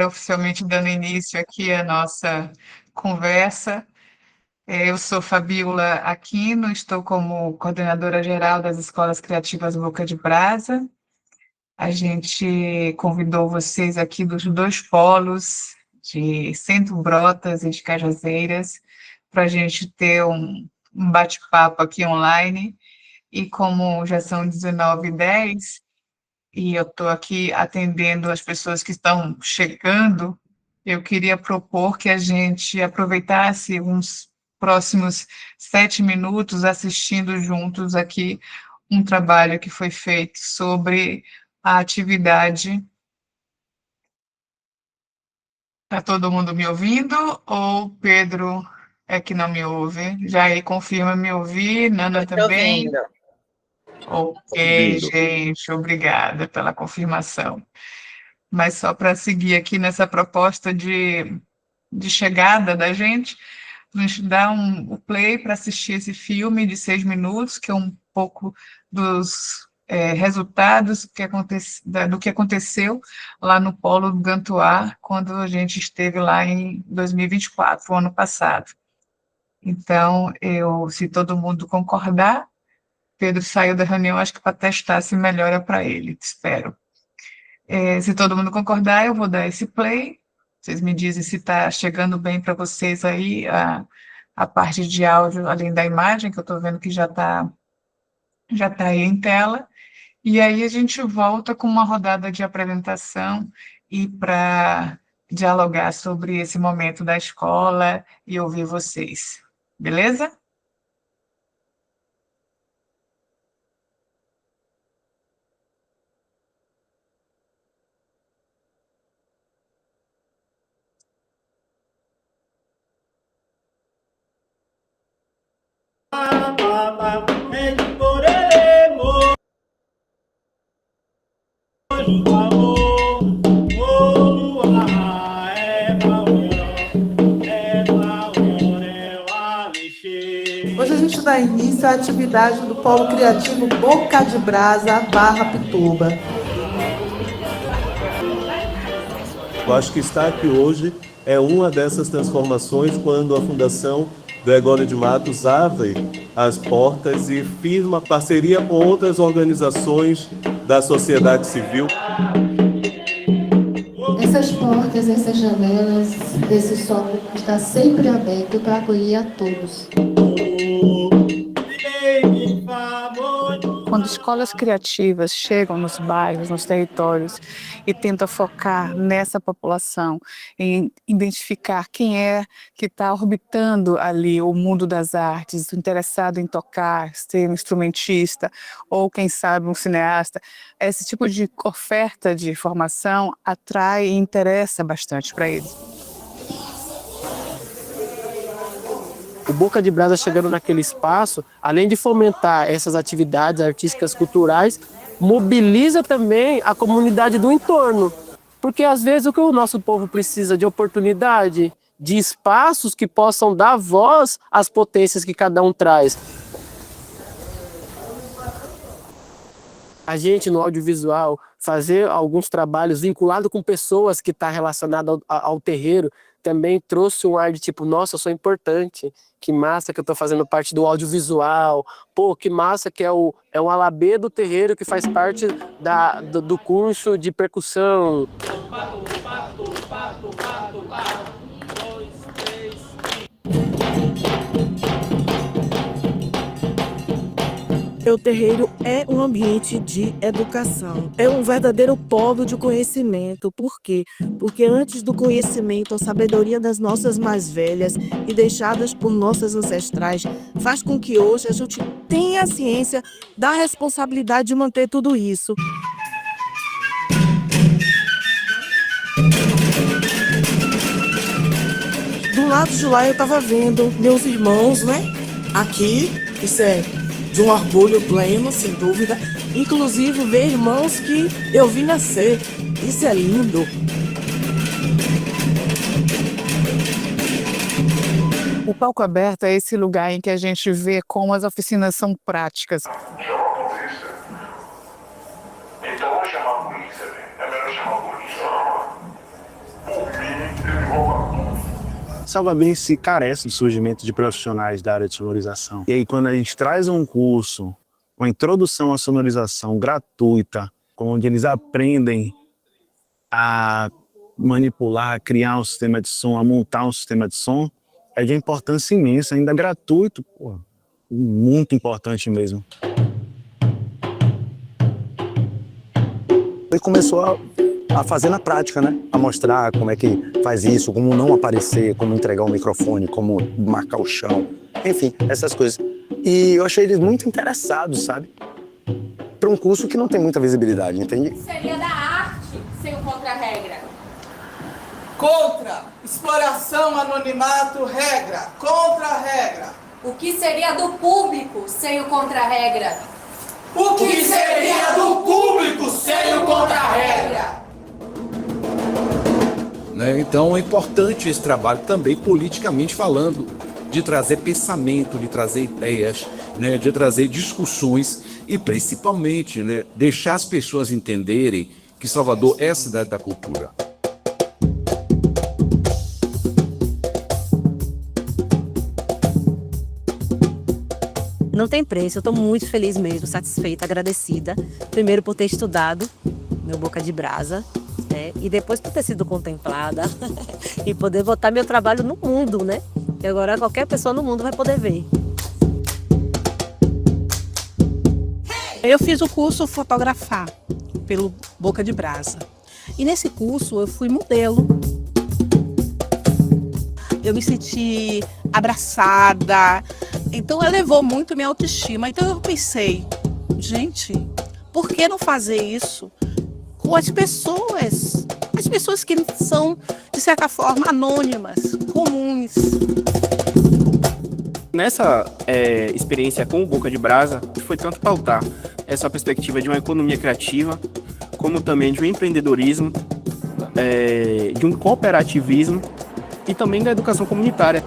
Oficialmente dando início aqui à nossa conversa. Eu sou Fabíola Aquino, estou como coordenadora geral das Escolas Criativas Boca de Brasa. A gente convidou vocês aqui dos dois polos, de Centro Brotas e de Cajazeiras, para a gente ter um bate-papo aqui online. E como já são 19h10, e eu estou aqui atendendo as pessoas que estão chegando, eu queria propor que a gente aproveitasse uns próximos 7 minutos assistindo juntos aqui um trabalho que foi feito sobre a atividade. Está todo mundo me ouvindo ou Pedro é que não me ouve? Jair confirma me ouvir, Nanda Estou te também? ouvindo. Ok, gente, obrigada pela confirmação. Mas só para seguir aqui nessa proposta de chegada da gente, a gente dá o play para assistir esse filme de 6 minutos, que é um pouco dos resultados do que aconteceu lá no Polo do Gantuá, quando a gente esteve lá em 2024, o ano passado. Então, se todo mundo concordar, Pedro saiu da reunião, acho que para testar se melhora para ele, espero. Se todo mundo concordar, eu vou dar esse play. Vocês me dizem se está chegando bem para vocês aí a parte de áudio, além da imagem, que eu estou vendo que já tá aí em tela. E aí a gente volta com uma rodada de apresentação e para dialogar sobre esse momento da escola e ouvir vocês. Beleza? Hoje a gente dá início à atividade do Polo Criativo Boca de Brasa, Barra Pituba. Eu acho que estar aqui hoje é uma dessas transformações quando a Fundação Gregório de Matos abre as portas e firma parceria com outras organizações da sociedade civil. Essas portas, essas janelas, esse solo está sempre aberto para acolher a todos. Quando escolas criativas chegam nos bairros, nos territórios e tentam focar nessa população, em identificar quem é que está orbitando ali o mundo das artes, interessado em tocar, ser um instrumentista ou, quem sabe, um cineasta, esse tipo de oferta de formação atrai e interessa bastante para eles. O Boca de Brasa chegando naquele espaço, além de fomentar essas atividades artísticas culturais, mobiliza também a comunidade do entorno. Porque às vezes o que o nosso povo precisa de oportunidade, de espaços que possam dar voz às potências que cada um traz. A gente no audiovisual fazer alguns trabalhos vinculados com pessoas que estão relacionadas ao terreiro também trouxe um ar de tipo, nossa, eu sou importante, que massa que eu estou fazendo parte do audiovisual, pô, que massa que é um alabê do terreiro que faz parte do curso de percussão. O terreiro é um ambiente de educação, é um verdadeiro polo de conhecimento. Por quê? Porque antes do conhecimento, a sabedoria das nossas mais velhas e deixadas por nossas ancestrais faz com que hoje a gente tenha a ciência da responsabilidade de manter tudo isso. Do lado de lá eu estava vendo meus irmãos, né? Aqui, isso é de um orgulho pleno, sem dúvida. Inclusive ver irmãos que eu vi nascer. Isso é lindo. O palco aberto é esse lugar em que a gente vê como as oficinas são práticas. Então vou chamar a polícia, velho. É melhor chamar a polícia. Salvadorense carece do surgimento de profissionais da área de sonorização. E aí, quando a gente traz um curso com introdução à sonorização gratuita, onde eles aprendem a manipular, a criar um sistema de som, a montar um sistema de som, é de importância imensa, ainda gratuito, pô, muito importante mesmo. E começou a fazer na prática, né? A mostrar como é que faz isso, como não aparecer, como entregar o microfone, como marcar o chão, enfim, essas coisas. E eu achei eles muito interessados, sabe? Para um curso que não tem muita visibilidade, entende? Seria da arte sem o contra-regra. Contra, exploração, anonimato, regra, contra-regra. O que seria do público sem o contra-regra? O que seria do público sem o contra-regra? Então é importante esse trabalho também politicamente falando, de trazer pensamento, de trazer ideias, de trazer discussões e principalmente deixar as pessoas entenderem que Salvador é a cidade da cultura. Não tem preço, eu estou muito feliz mesmo, satisfeita, agradecida. Primeiro por ter estudado meu Boca de Brasa, né? E depois por ter sido contemplada e poder botar meu trabalho no mundo, né? E agora qualquer pessoa no mundo vai poder ver. Eu fiz o curso Fotografar pelo Boca de Brasa. E nesse curso eu fui modelo. Eu me senti abraçada, então elevou muito minha autoestima. Então eu pensei, gente, por que não fazer isso com as pessoas que são, de certa forma, anônimas, comuns? Nessa experiência com o Boca de Brasa, foi tanto pautar essa perspectiva de uma economia criativa, como também de um empreendedorismo, de um cooperativismo e também da educação comunitária.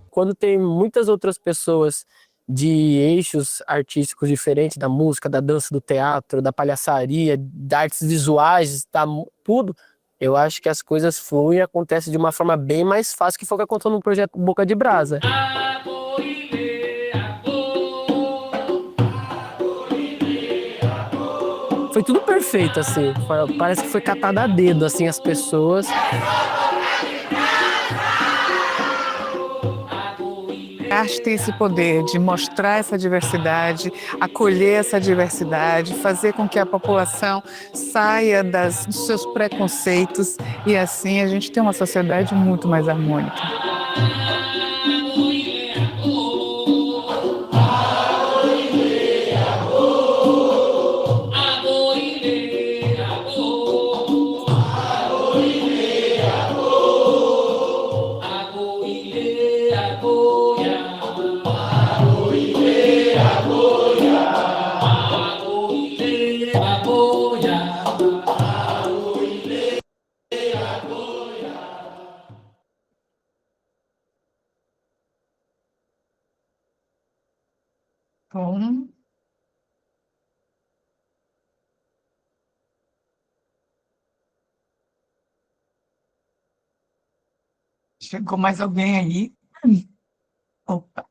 Quando tem muitas outras pessoas de eixos artísticos diferentes, da música, da dança, do teatro, da palhaçaria, da artes visuais, da tudo, eu acho que as coisas fluem e acontecem de uma forma bem mais fácil que foi o que aconteceu no projeto Boca de Brasa. Foi tudo perfeito, assim. Parece que foi catado a dedo, assim, as pessoas. A arte tem esse poder de mostrar essa diversidade, acolher essa diversidade, fazer com que a população saia dos seus preconceitos e assim a gente tem uma sociedade muito mais harmônica. Bom. Chegou mais alguém aí? Opa.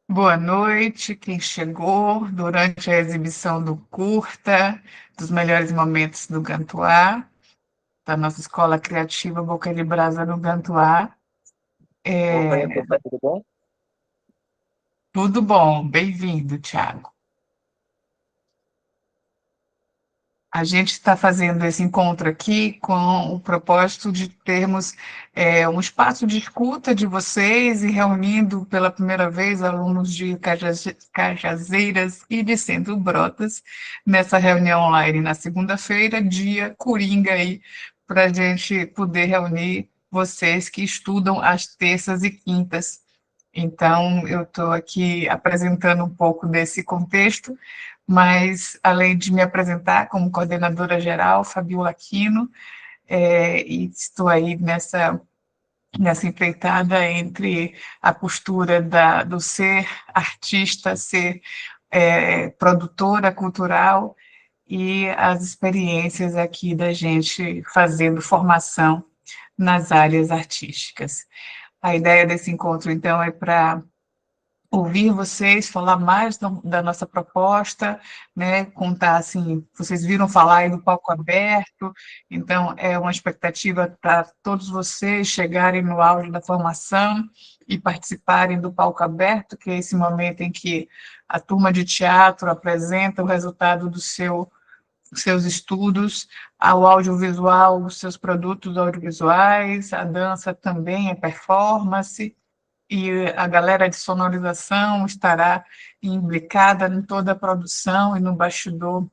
Boa noite, quem chegou durante a exibição do curta, dos melhores momentos do Gantuá, da nossa Escola Criativa Boca de Brasa no Gantuá. Tudo bom? Tudo bom, bem-vindo, Thiago. A gente está fazendo esse encontro aqui com o propósito de termos um espaço de escuta de vocês e reunindo pela primeira vez alunos de Cajazeiras e de Centro Brotas nessa reunião online na segunda-feira, dia coringa aí, para a gente poder reunir vocês que estudam às terças e quintas. Então, eu estou aqui apresentando um pouco desse contexto, mas, além de me apresentar como coordenadora geral, Fabiola Aquino, e estou aí nessa empreitada entre a postura do ser artista, ser produtora cultural, e as experiências aqui da gente fazendo formação nas áreas artísticas. A ideia desse encontro, então, é para ouvir vocês, falar mais da nossa proposta, né, contar, assim, vocês viram falar aí do palco aberto, então é uma expectativa para todos vocês chegarem no auge da formação e participarem do palco aberto, que é esse momento em que a turma de teatro apresenta o resultado dos seus estudos, ao audiovisual, os seus produtos audiovisuais, a dança também é performance, e a galera de sonorização estará implicada em toda a produção e no bastidor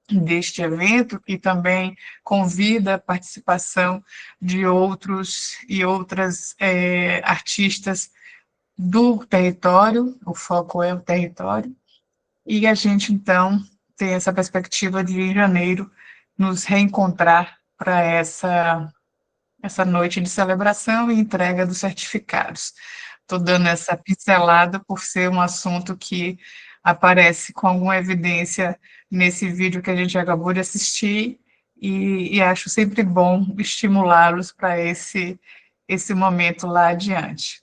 deste evento, e também convida a participação de outros e outras artistas do território, o foco é o território, e a gente, então, tem essa perspectiva de, em janeiro, nos reencontrar para essa noite de celebração e entrega dos certificados. Estou dando essa pincelada por ser um assunto que aparece com alguma evidência nesse vídeo que a gente acabou de assistir, e acho sempre bom estimulá-los para esse momento lá adiante.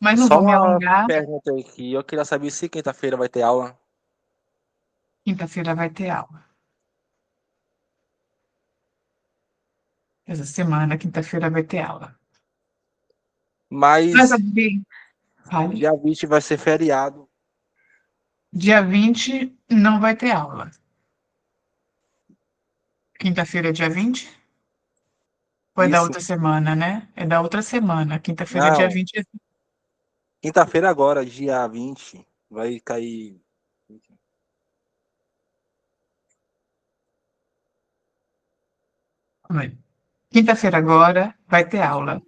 Mas não Só vou me uma alongar. pergunta aqui. Eu queria saber se quinta-feira vai ter aula. Quinta-feira vai ter aula. Essa semana, quinta-feira, vai ter aula. Mas Fale. dia 20 vai ser feriado. Dia 20 não vai ter aula. Quinta-feira é dia 20? Ou é da Isso. outra semana, né? É da outra semana. Quinta-feira, dia Não. 20. Quinta-feira agora, dia 20, vai cair. Quinta-feira agora vai ter aula.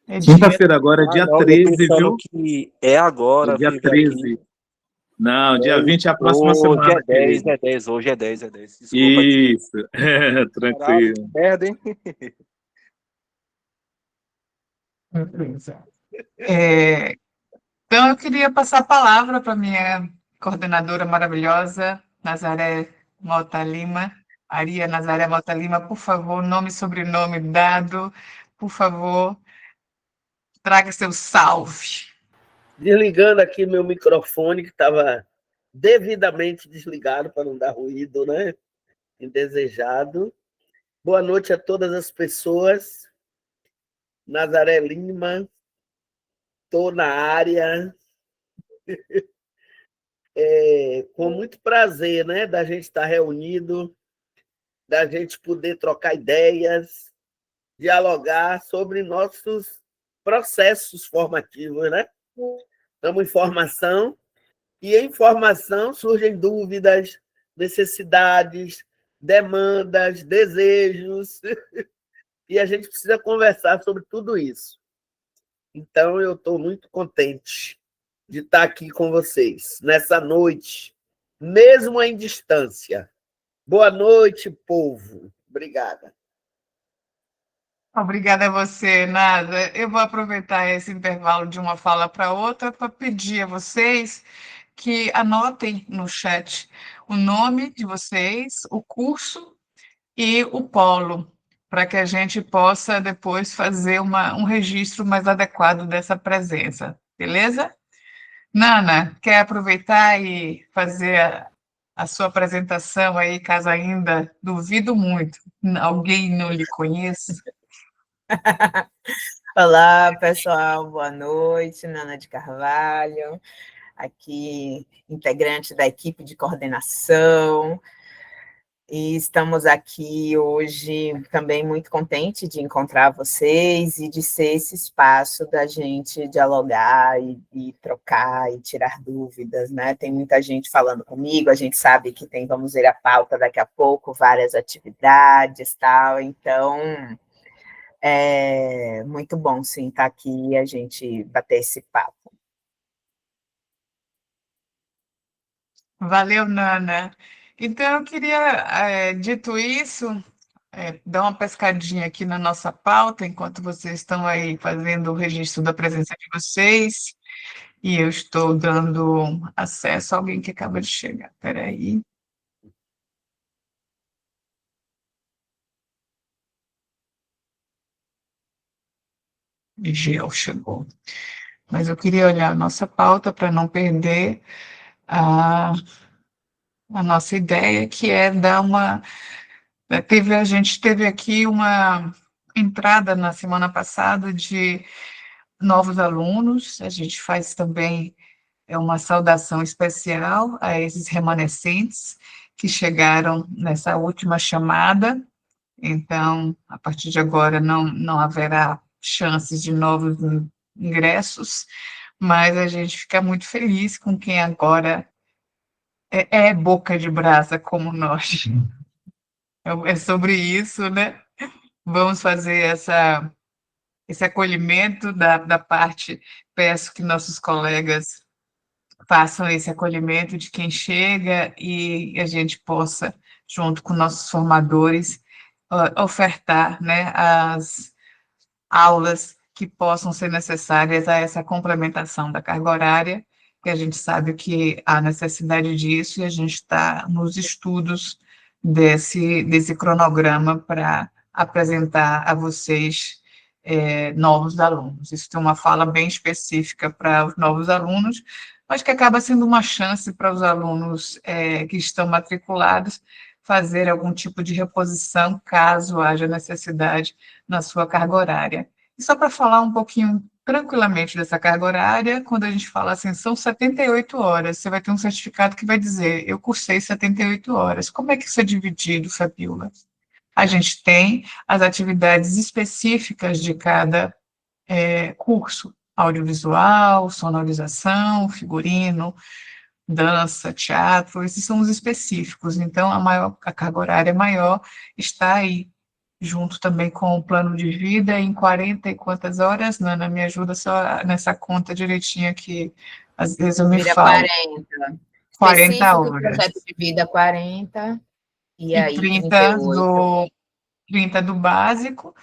É Quinta-feira agora é Ah, dia não, eu tô 13, pensando viu? que é agora, É dia fui ver aqui. 13. Não, dia 20 é a próxima Hoje semana, é 10, querido. é 10, hoje é 10, é 10. Desculpa. Isso, Caralho, que tranquilo. merda, hein? Então, eu queria passar a palavra para a minha coordenadora maravilhosa, Nazaré Mota Lima. Maria Nazaré Mota Lima, por favor, nome e sobrenome dado, por favor, traga seu salve. Desligando aqui meu microfone, que estava devidamente desligado para não dar ruído, né? Indesejado. Boa noite a todas as pessoas. Nazaré Lima, estou na área. Com muito prazer, né? Da gente estar reunido, da gente poder trocar ideias, dialogar sobre nossos processos formativos, né? Estamos em formação, e em formação surgem dúvidas, necessidades, demandas, desejos, e a gente precisa conversar sobre tudo isso. Então, eu estou muito contente de estar aqui com vocês, nessa noite, mesmo em distância. Boa noite, povo. Obrigada. Obrigada a você, Nada. Eu vou aproveitar esse intervalo de uma fala para outra para pedir a vocês que anotem no chat o nome de vocês, o curso e o polo, para que a gente possa depois fazer um registro mais adequado dessa presença, beleza? Nana, quer aproveitar e fazer a sua apresentação aí, caso ainda, duvido muito, alguém não lhe conheça? Olá, pessoal, boa noite. Nana de Carvalho, aqui, integrante da equipe de coordenação. E estamos aqui hoje também muito contente de encontrar vocês e de ser esse espaço da gente dialogar e trocar e tirar dúvidas, né? Tem muita gente falando comigo, a gente sabe que tem, vamos ver a pauta daqui a pouco, várias atividades, tal, então é muito bom, sim, estar aqui e a gente bater esse papo. Valeu, Nana. Então, eu queria, dito isso, dar uma pescadinha aqui na nossa pauta, enquanto vocês estão aí fazendo o registro da presença de vocês, e eu estou dando acesso a alguém que acaba de chegar. Espera aí. Gel chegou. Mas eu queria olhar a nossa pauta para não perder a, a nossa ideia, que é dar uma... a gente teve aqui uma entrada na semana passada de novos alunos, a gente faz também uma saudação especial a esses remanescentes que chegaram nessa última chamada. Então, a partir de agora, não haverá chances de novos ingressos, mas a gente fica muito feliz com quem agora é boca de brasa como nós. É sobre isso, né? Vamos fazer esse acolhimento da parte, peço que nossos colegas façam esse acolhimento de quem chega e a gente possa, junto com nossos formadores, ofertar, né, as aulas que possam ser necessárias a essa complementação da carga horária, que a gente sabe que há necessidade disso e a gente está nos estudos desse cronograma para apresentar a vocês novos alunos. Isso é uma fala bem específica para os novos alunos, mas que acaba sendo uma chance para os alunos que estão matriculados fazer algum tipo de reposição, caso haja necessidade na sua carga horária. E só para falar um pouquinho tranquilamente dessa carga horária, quando a gente fala assim, são 78 horas, você vai ter um certificado que vai dizer, eu cursei 78 horas. Como é que isso é dividido, Fabiola? A gente tem as atividades específicas de cada curso, audiovisual, sonorização, figurino, dança, teatro, esses são os específicos, então a carga horária maior está aí, junto também com o plano de vida, em 40 e quantas horas, Nana, me ajuda só nessa conta direitinho aqui, às vezes eu me Vira falo. 40. 40 Específico, horas. projeto de vida 40, e aí 30 do básico,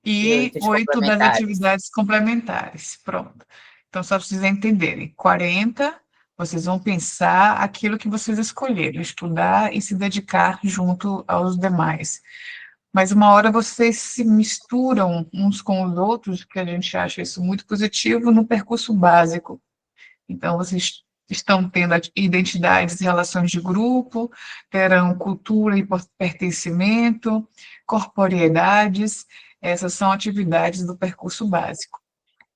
e 8 das atividades complementares, pronto. Então, só para vocês entenderem, 40, vocês vão pensar aquilo que vocês escolheram, estudar e se dedicar junto aos demais. Mas uma hora vocês se misturam uns com os outros, que a gente acha isso muito positivo, no percurso básico. Então, vocês estão tendo identidades e relações de grupo, terão cultura e pertencimento, corporeidades, essas são atividades do percurso básico.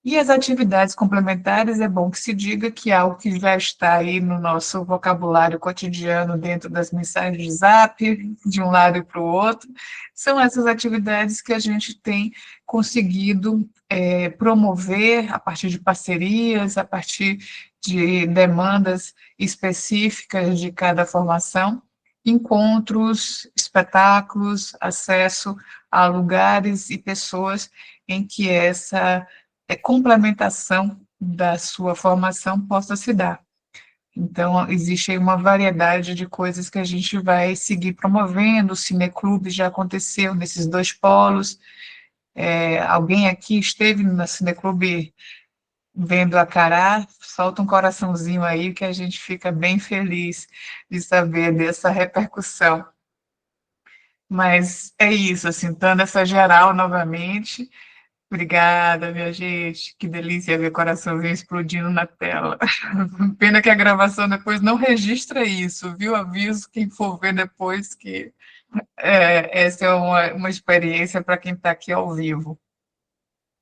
E as atividades complementares, é bom que se diga que é algo que já está aí no nosso vocabulário cotidiano, dentro das mensagens de Zap, de um lado e para o outro, são essas atividades que a gente tem conseguido promover a partir de parcerias, a partir de demandas específicas de cada formação, encontros, espetáculos, acesso a lugares e pessoas em que essa complementação da sua formação possa se dar. Então, existe aí uma variedade de coisas que a gente vai seguir promovendo, o Cineclube já aconteceu nesses dois polos, alguém aqui esteve no Cineclube vendo a Cará, solta um coraçãozinho aí que a gente fica bem feliz de saber dessa repercussão. Mas é isso, assim, dando essa geral novamente. Obrigada, minha gente. Que delícia ver coraçãozinho explodindo na tela. Pena que a gravação depois não registra isso, viu? Aviso quem for ver depois que essa é uma experiência para quem está aqui ao vivo.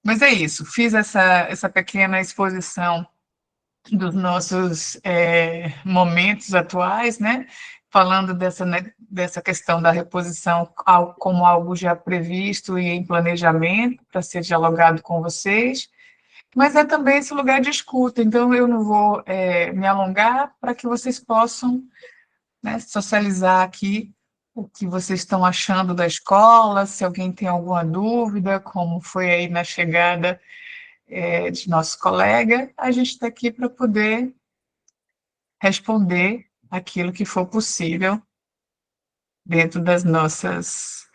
Mas é isso, fiz essa pequena exposição dos nossos momentos atuais, né? Falando dessa questão da reposição como algo já previsto e em planejamento para ser dialogado com vocês, mas é também esse lugar de escuta, então eu não vou me alongar para que vocês possam, né, socializar aqui o que vocês estão achando da escola, se alguém tem alguma dúvida, como foi aí na chegada de nosso colega, a gente está aqui para poder responder aquilo que for possível dentro dos nossos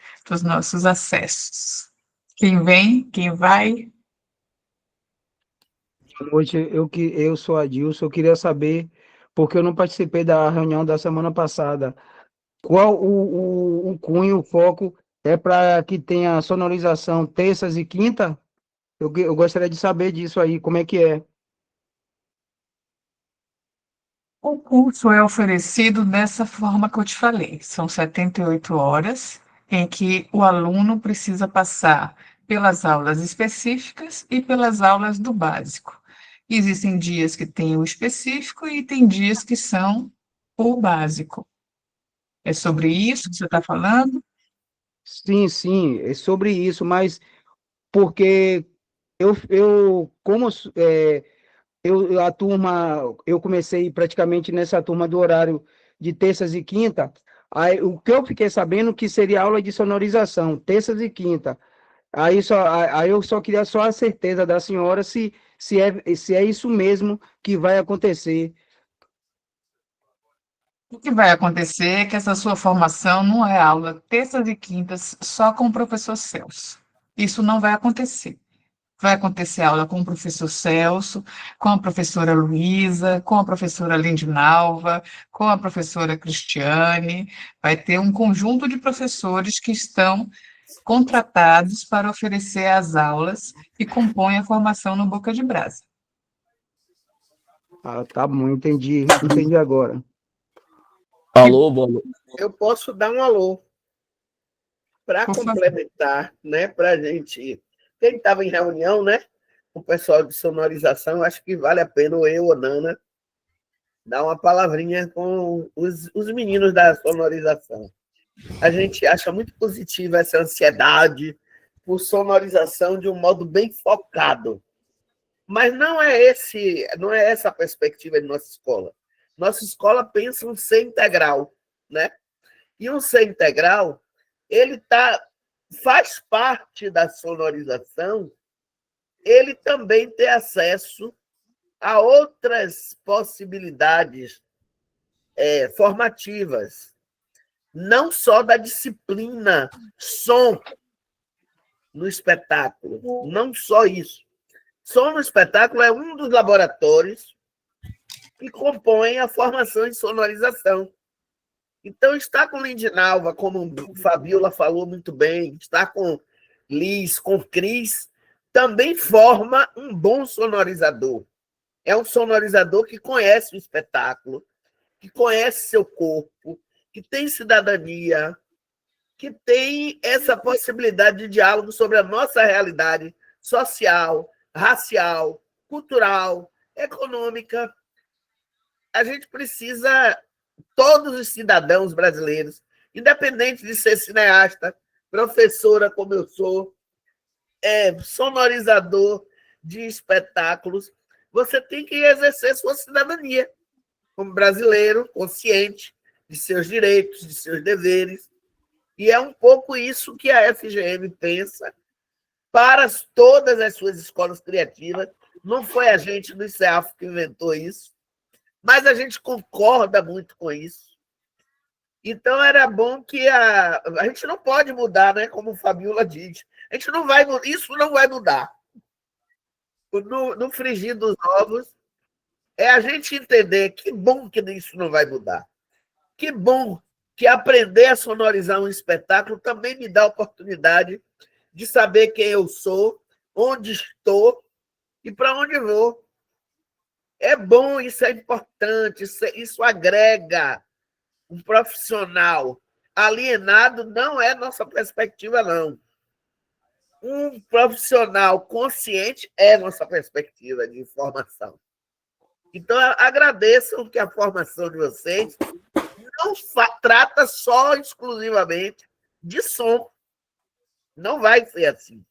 acessos. Quem vem, quem vai? Boa noite, eu sou Adilson, eu queria saber, porque eu não participei da reunião da semana passada, qual o cunho, o foco é para que tenha sonorização terças e quinta? Eu gostaria de saber disso aí, como é que é. O curso é oferecido dessa forma que eu te falei. São 78 horas em que o aluno precisa passar pelas aulas específicas e pelas aulas do básico. Existem dias que tem o específico e tem dias que são o básico. É sobre isso que você está falando? Sim, sim, é sobre isso, mas porque como a turma, eu comecei praticamente nessa turma do horário de terças e quinta, aí o que eu fiquei sabendo que seria aula de sonorização, terças e quinta. Aí eu só queria só a certeza da senhora se é isso mesmo que vai acontecer. O que vai acontecer é que essa sua formação não é aula terças e quintas só com o professor Celso. Isso não vai acontecer. Vai acontecer aula com o professor Celso, com a professora Luísa, com a professora Lindinalva, com a professora Cristiane. Vai ter um conjunto de professores que estão contratados para oferecer as aulas e compõem a formação no Boca de Brasa. Ah, tá bom, entendi agora. Alô, boa noite. Eu posso dar um alô para Por favor. complementar, né? Para a gente. Quem estava em reunião, né? O pessoal de sonorização, acho que vale a pena eu ou Nana dar uma palavrinha com os meninos da sonorização. A gente acha muito positiva essa ansiedade por sonorização de um modo bem focado. Mas não é essa a perspectiva de nossa escola. Nossa escola pensa um ser integral, né? E um ser integral, ele faz parte da sonorização, ele também tem acesso a outras possibilidades formativas, não só da disciplina som no espetáculo, não só isso. Som no espetáculo é um dos laboratórios que compõem a formação em sonorização. Então, estar com Lindinalva, como Fabiola falou muito bem, estar com Liz, com Cris, também forma um bom sonorizador. É um sonorizador que conhece o espetáculo, que conhece seu corpo, que tem cidadania, que tem essa possibilidade de diálogo sobre a nossa realidade social, racial, cultural, econômica. A gente precisa, todos os cidadãos brasileiros, independente de ser cineasta, professora como eu sou, sonorizador de espetáculos, você tem que exercer sua cidadania como brasileiro, consciente de seus direitos, de seus deveres. E é um pouco isso que a FGM pensa para todas as suas escolas criativas. Não foi a gente do ICEAF que inventou isso, mas a gente concorda muito com isso. Então, era bom que a gente não pode mudar, né? Como Fabiola diz. A gente não vai, isso não vai mudar. No frigir dos ovos, é a gente entender que bom que isso não vai mudar. Que bom que aprender a sonorizar um espetáculo também me dá a oportunidade de saber quem eu sou, onde estou e para onde vou. É bom, isso é importante, isso agrega. Um profissional alienado não é nossa perspectiva, não. Um profissional consciente é nossa perspectiva de formação. Então, agradeçam que a formação de vocês não trata só exclusivamente de som. Não vai ser assim.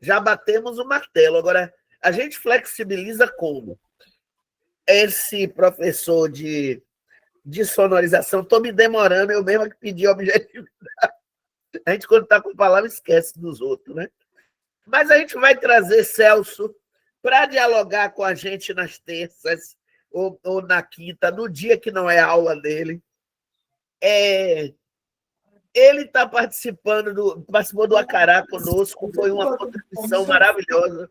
Já batemos o martelo. Agora, a gente flexibiliza como? Esse professor de sonorização, estou me demorando, eu mesmo que pedi objetividade. A gente, quando está com palavra, esquece dos outros, né? Mas a gente vai trazer Celso para dialogar com a gente nas terças ou na quinta, no dia que não é aula dele. Ele está participou do Acará conosco, foi uma contribuição maravilhosa.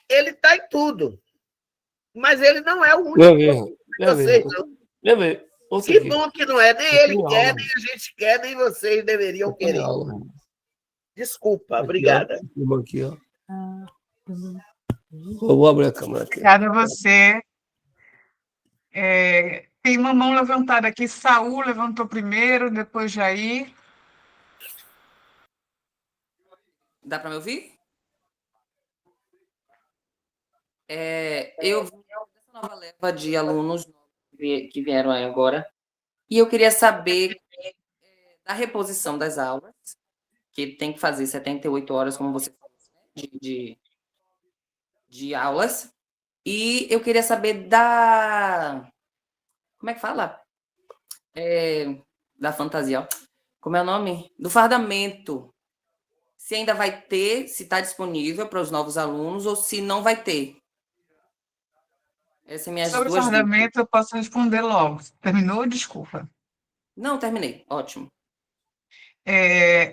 Ele está em tudo, mas ele não é o único. Vocês não. Que bom que não é, nem ele quer, nem a gente quer, nem vocês deveriam querer. Desculpa, Aqui, obrigada. ó. Aqui, ó. Vou abrir a câmera aqui. Obrigada a você. Tem uma mão levantada aqui. Saul levantou primeiro, depois Jair. Dá para me ouvir? Eu vim dessa nova leva de alunos que vieram aí agora, e eu queria saber da reposição das aulas, que tem que fazer 78 horas, como você falou, de aulas, e eu queria saber como é que fala? Da fantasia, ó. Como é o nome? Do fardamento. Se ainda vai ter, se está disponível para os novos alunos, ou se não vai ter. Essas são minhas Sobre o duas dúvidas. fardamento, eu posso responder logo. Terminou? Desculpa. Não, terminei. Ótimo.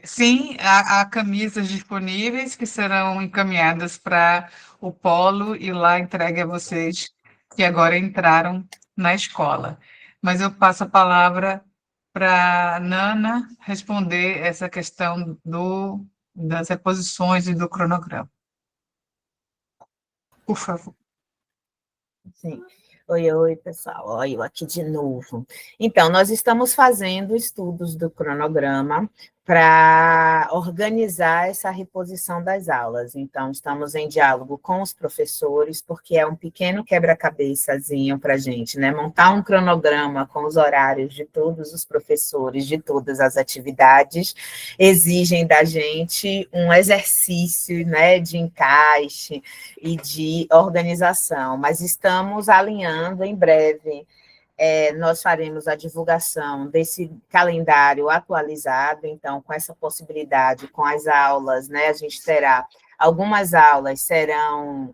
Sim, há camisas disponíveis que serão encaminhadas para o polo e lá entregue a vocês que agora entraram na escola. Mas eu passo a palavra para a Nana responder essa questão das reposições e do cronograma. Por favor. Sim. Oi, pessoal. Olha eu aqui de novo. Então, nós estamos fazendo estudos do cronograma para organizar essa reposição das aulas. Então, estamos em diálogo com os professores, porque é um pequeno quebra-cabeçazinho para a gente, né? Montar um cronograma com os horários de todos os professores, de todas as atividades, exigem da gente um exercício, né, de encaixe e de organização, mas estamos alinhando em breve. Nós faremos a divulgação desse calendário atualizado, então, com essa possibilidade, com as aulas, né, a gente terá algumas aulas, serão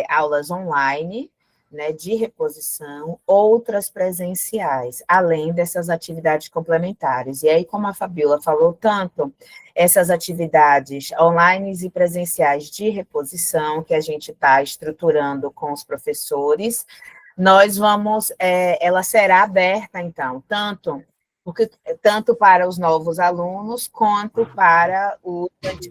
aulas online, né, de reposição, outras presenciais, além dessas atividades complementares. E aí, como a Fabiola falou, tanto essas atividades online e presenciais de reposição, que a gente está estruturando com os professores, nós vamos, ela será aberta, então, tanto para os novos alunos, quanto para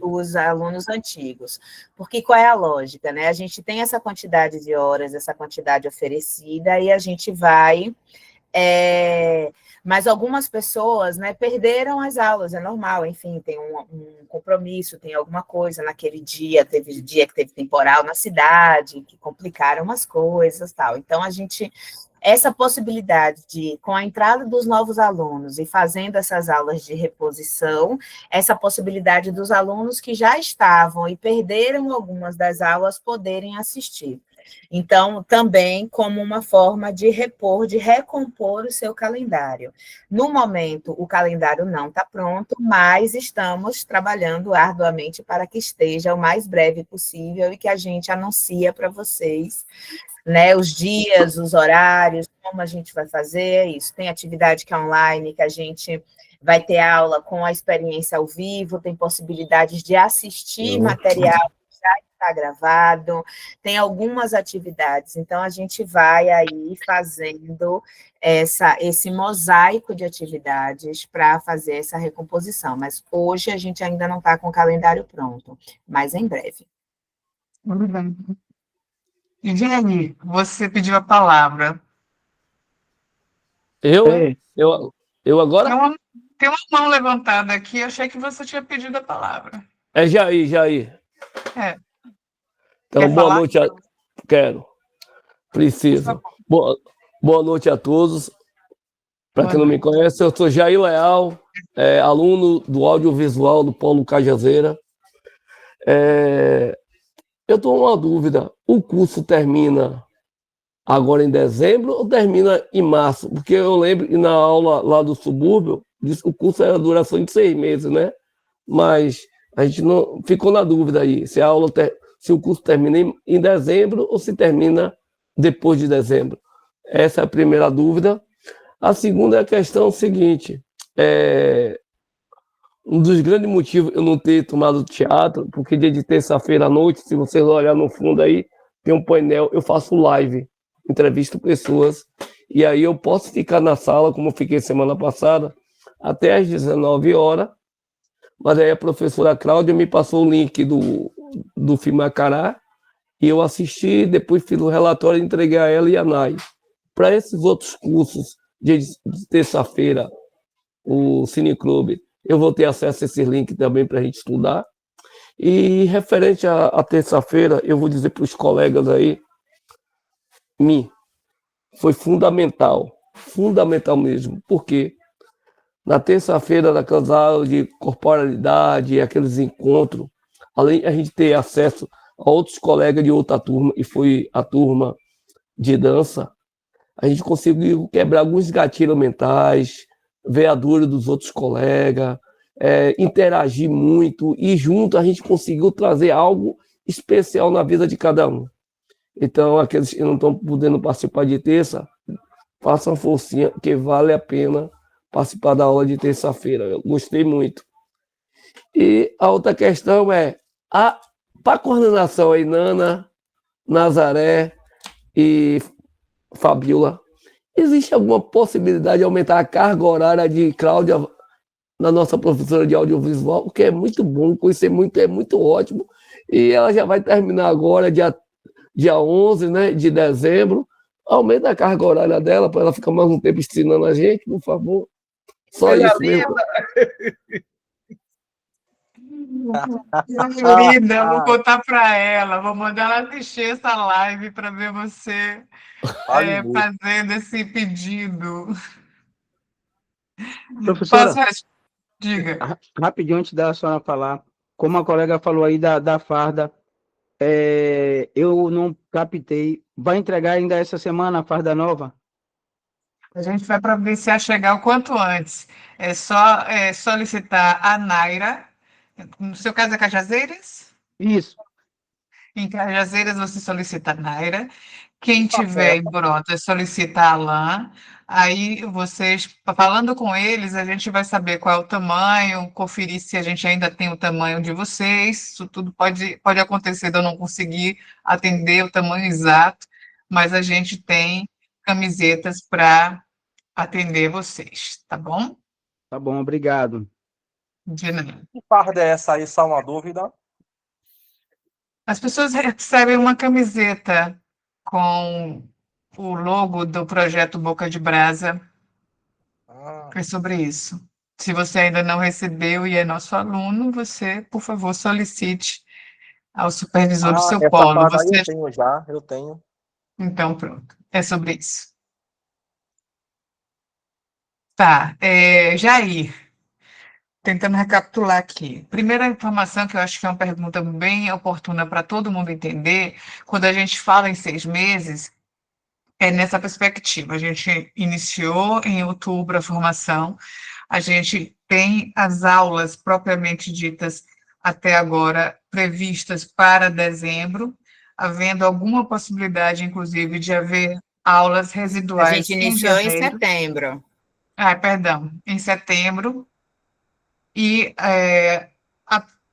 os alunos antigos. Porque qual é a lógica, né? A gente tem essa quantidade de horas, essa quantidade oferecida, e a gente vai... mas algumas pessoas, né, perderam as aulas, é normal, enfim, tem um compromisso, tem alguma coisa naquele dia, teve dia que teve temporal na cidade, que complicaram umas coisas, tal. Então, essa possibilidade de, com a entrada dos novos alunos e fazendo essas aulas de reposição, essa possibilidade dos alunos que já estavam e perderam algumas das aulas poderem assistir. Então, também como uma forma de repor, de recompor o seu calendário. No momento, o calendário não está pronto, mas estamos trabalhando arduamente para que esteja o mais breve possível e que a gente anuncia para vocês, né, os dias, os horários, como a gente vai fazer isso. Tem atividade que é online, que a gente vai ter aula com a experiência ao vivo, tem possibilidades de assistir material que já está gravado, tem algumas atividades, então a gente vai aí fazendo esse mosaico de atividades para fazer essa recomposição, mas hoje a gente ainda não está com o calendário pronto, mas em breve. Muito bem. E Jenny, você pediu a palavra. Eu agora? Tem uma mão levantada aqui, eu achei que você tinha pedido a palavra. É Jair. Então, boa noite. Quero. Preciso. Boa noite a todos. Para quem não me conhece, eu sou Jair Leal, aluno do audiovisual do Polo Cajazeira. Eu estou com uma dúvida. O curso termina agora em dezembro ou termina em março? Porque eu lembro que na aula lá do subúrbio, o curso era a duração de 6 meses, né? Mas a gente não ficou na dúvida aí, se o curso termina em dezembro ou se termina depois de dezembro. Essa é a primeira dúvida. A segunda é a questão seguinte, um dos grandes motivos eu não ter tomado teatro, porque dia de terça-feira à noite, se vocês olharem no fundo aí, tem um painel, eu faço live, entrevisto pessoas, e aí eu posso ficar na sala, como eu fiquei semana passada, até às 19 horas, mas aí a professora Cláudia me passou o link do Fimacará, e eu assisti, depois fiz o relatório e entreguei a ela e a Nai. Para esses outros cursos de terça-feira, o Cineclube, eu vou ter acesso a esse link também para a gente estudar. E referente à terça-feira, eu vou dizer para os colegas aí, foi fundamental mesmo, porque na terça-feira, naquelas aulas de corporalidade, aqueles encontros, além de a gente ter acesso a outros colegas de outra turma, e foi a turma de dança, a gente conseguiu quebrar alguns gatilhos mentais, ver a dor dos outros colegas, interagir muito, e junto a gente conseguiu trazer algo especial na vida de cada um. Então, aqueles que não estão podendo participar de terça, façam forcinha, que vale a pena participar da aula de terça-feira. Eu gostei muito. E a outra questão é, para a coordenação aí, Nana, Nazaré e Fabiola, existe alguma possibilidade de aumentar a carga horária de Cláudia, na nossa professora de audiovisual, que é muito bom, conhecer muito, é muito ótimo, e ela já vai terminar agora, dia 11, né, de dezembro. Aumenta a carga horária dela para ela ficar mais um tempo ensinando a gente, por favor. Só isso mesmo. Querida, eu vou contar para ela, vou mandar ela assistir essa live para ver você fazendo esse pedido. Professora, diga. Rapidinho antes da senhora falar, como a colega falou aí da farda, eu não captei. Vai entregar ainda essa semana a farda nova? A gente vai providenciar chegar o quanto antes. É só solicitar a Naira. No seu caso é Cajazeiras? Isso. Em Cajazeiras você solicita a Naira. Quem tiver em Brotas solicita a Alain. Aí vocês, falando com eles, a gente vai saber qual é o tamanho, conferir se a gente ainda tem o tamanho de vocês. Isso tudo pode acontecer de eu não conseguir atender o tamanho exato, mas a gente tem camisetas para atender vocês, tá bom? Tá bom, obrigado. De nada. Que farda é essa aí, só uma dúvida? As pessoas recebem uma camiseta com o logo do projeto Boca de Brasa. É sobre isso. Se você ainda não recebeu e é nosso aluno, você, por favor, solicite ao supervisor do seu essa polo. farda aí eu tenho. Então, pronto. É sobre isso. Tá. Jair, tentando recapitular aqui. Primeira informação, que eu acho que é uma pergunta bem oportuna para todo mundo entender, quando a gente fala em 6 meses, é nessa perspectiva. A gente iniciou em outubro a formação, a gente tem as aulas propriamente ditas até agora previstas para dezembro, havendo alguma possibilidade, inclusive, de haver aulas residuais. A gente iniciou em janeiro. setembro. Perdão, em setembro. E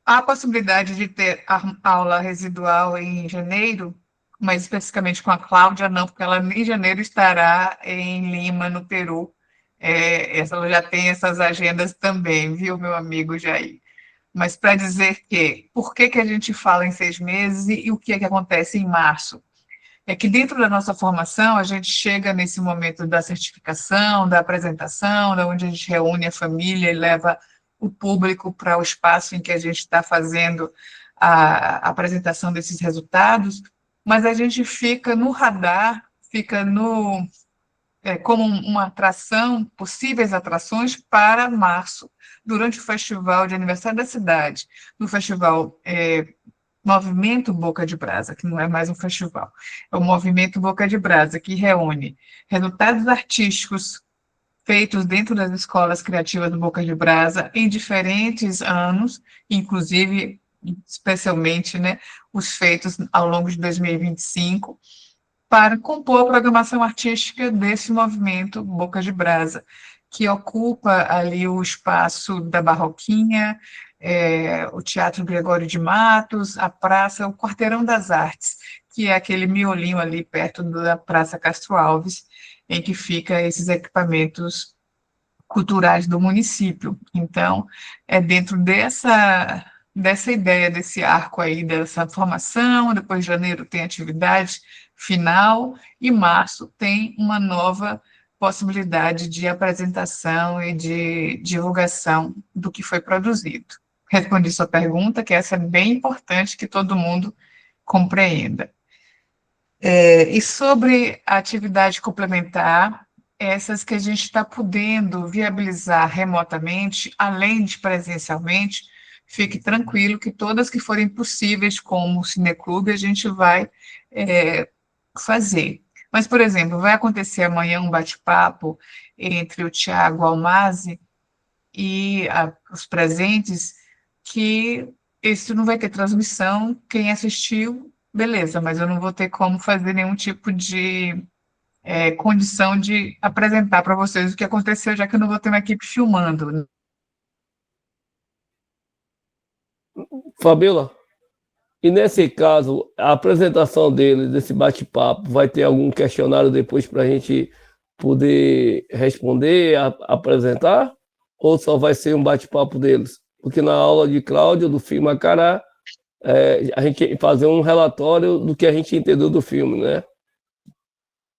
há possibilidade de ter aula residual em janeiro, mas especificamente com a Cláudia, não, porque ela em janeiro estará em Lima, no Peru. Ela já tem essas agendas também, viu, meu amigo Jair? Mas para dizer que, por que a gente fala em 6 meses e o que acontece em março? É que dentro da nossa formação, a gente chega nesse momento da certificação, da apresentação, onde a gente reúne a família e leva o público para o espaço em que a gente está fazendo a apresentação desses resultados, mas a gente fica no radar, fica como uma atração, possíveis atrações para março, durante o Festival de Aniversário da Cidade, no Festival Movimento Boca de Brasa, que não é mais um festival, é o Movimento Boca de Brasa, que reúne resultados artísticos feitos dentro das escolas criativas do Boca de Brasa em diferentes anos, inclusive, especialmente, né, os feitos ao longo de 2025, para compor a programação artística desse movimento Boca de Brasa, que ocupa ali o espaço da Barroquinha, o Teatro Gregório de Matos, a praça, o Quarteirão das Artes, que é aquele miolinho ali perto da Praça Castro Alves, em que fica esses equipamentos culturais do município. Então, é dentro dessa ideia, desse arco aí, dessa formação, depois de janeiro tem atividade final, e março tem uma nova possibilidade de apresentação e de divulgação do que foi produzido. Respondi sua pergunta, que essa é bem importante que todo mundo compreenda. E sobre a atividade complementar, essas que a gente está podendo viabilizar remotamente, além de presencialmente, fique tranquilo que todas que forem possíveis, como o Cineclube, a gente vai fazer. Mas, por exemplo, vai acontecer amanhã um bate-papo entre o Tiago Almazi e os presentes, que isso não vai ter transmissão, quem assistiu, beleza, mas eu não vou ter como fazer nenhum tipo de condição de apresentar para vocês o que aconteceu, já que eu não vou ter uma equipe filmando. Fabiola, e nesse caso, a apresentação dele, desse bate-papo, vai ter algum questionário depois para a gente poder responder, apresentar? Ou só vai ser um bate-papo deles? Porque na aula de Cláudia, do filme Acará, a gente fazer um relatório do que a gente entendeu do filme, né?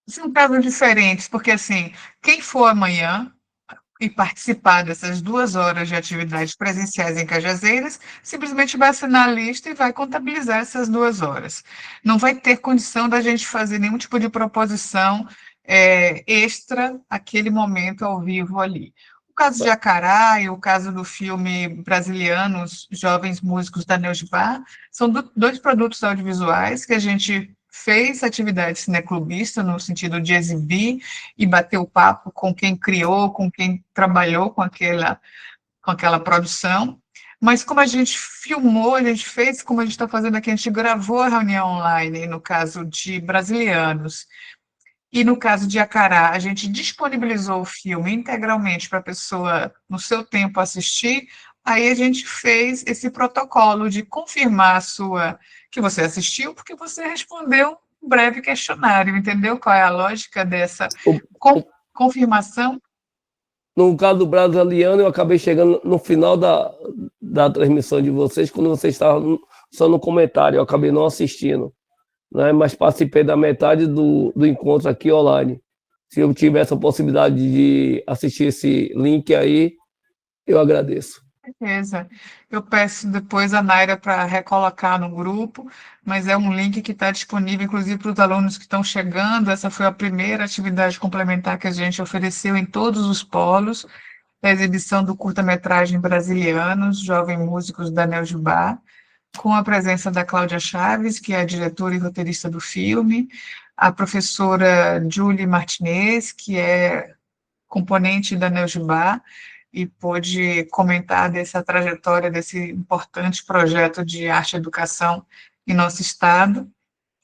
São casos diferentes, porque, assim, quem for amanhã e participar dessas 2 horas de atividades presenciais em Cajazeiras, simplesmente vai assinar a lista e vai contabilizar essas 2 horas. Não vai ter condição da gente fazer nenhum tipo de proposição extra aquele momento ao vivo ali. O caso de Acará e o caso do filme brasiliano, Os Jovens Músicos da Neusbar, são 2 produtos audiovisuais que a gente fez atividade cineclubista, no sentido de exibir e bater o papo com quem criou, com quem trabalhou com aquela produção, mas como a gente filmou, a gente fez, como a gente está fazendo aqui, a gente gravou a reunião online, no caso de Brasilianos, e no caso de Acará, a gente disponibilizou o filme integralmente para a pessoa, no seu tempo, assistir, aí a gente fez esse protocolo de confirmar que você assistiu, porque você respondeu um breve questionário, entendeu qual é a lógica dessa confirmação? No caso do brasiliano, eu acabei chegando no final da transmissão de vocês, quando vocês estavam só no comentário, eu acabei não assistindo, né? Mas participei da metade do encontro aqui online. Se eu tivesse a possibilidade de assistir esse link aí, eu agradeço. Certeza. Eu peço depois a Naira para recolocar no grupo, mas é um link que está disponível, inclusive, para os alunos que estão chegando. Essa foi a primeira atividade complementar que a gente ofereceu em todos os polos, a exibição do curta-metragem Brasilianos, Jovens Músicos da Neusbar, com a presença da Cláudia Chaves, que é a diretora e roteirista do filme, a professora Julie Martinez, que é componente da Neusbar, e pôde comentar dessa trajetória, desse importante projeto de arte e educação em nosso estado,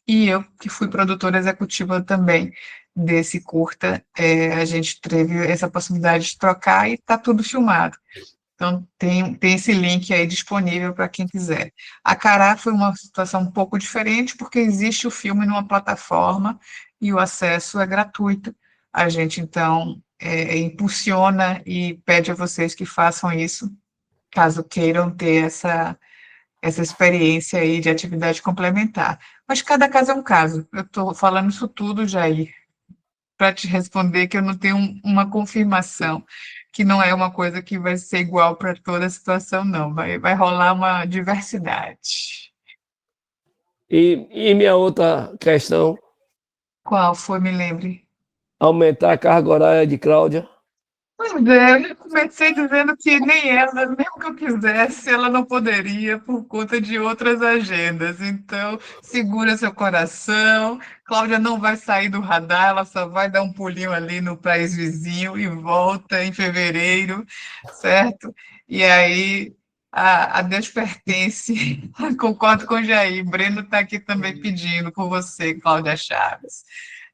e eu, que fui produtora executiva também desse curta, a gente teve essa possibilidade de trocar e está tudo filmado. Então, tem esse link aí disponível para quem quiser. Acará foi uma situação um pouco diferente, porque existe o filme numa plataforma e o acesso é gratuito. A gente, então, impulsiona e pede a vocês que façam isso, caso queiram ter essa experiência aí de atividade complementar. Mas cada caso é um caso. Eu estou falando isso tudo, Jair, para te responder que eu não tenho uma confirmação, que não é uma coisa que vai ser igual para toda a situação, não. Vai rolar uma diversidade. E minha outra questão? Qual foi, me lembre? Aumentar a carga horária de Cláudia. Pois é, eu comecei dizendo que nem ela, mesmo que eu quisesse, ela não poderia por conta de outras agendas. Então, segura seu coração. Cláudia não vai sair do radar, ela só vai dar um pulinho ali no país vizinho e volta em fevereiro, certo? E aí, a Deus pertence. Concordo com o Jair. Breno está aqui também pedindo por você, Cláudia Chaves.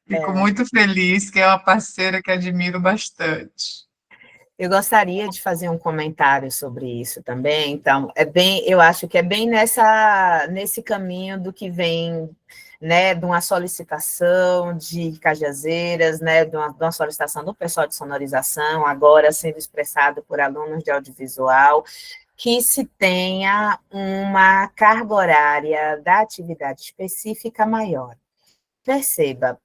Fico muito feliz, que é uma parceira que admiro bastante. Eu gostaria de fazer um comentário sobre isso também. Então, eu acho que é bem nesse caminho do que vem né, de uma solicitação de Cajazeiras, né, de uma solicitação do pessoal de sonorização, agora sendo expressado por alunos de audiovisual, que se tenha uma carga horária da atividade específica maior. Perceba,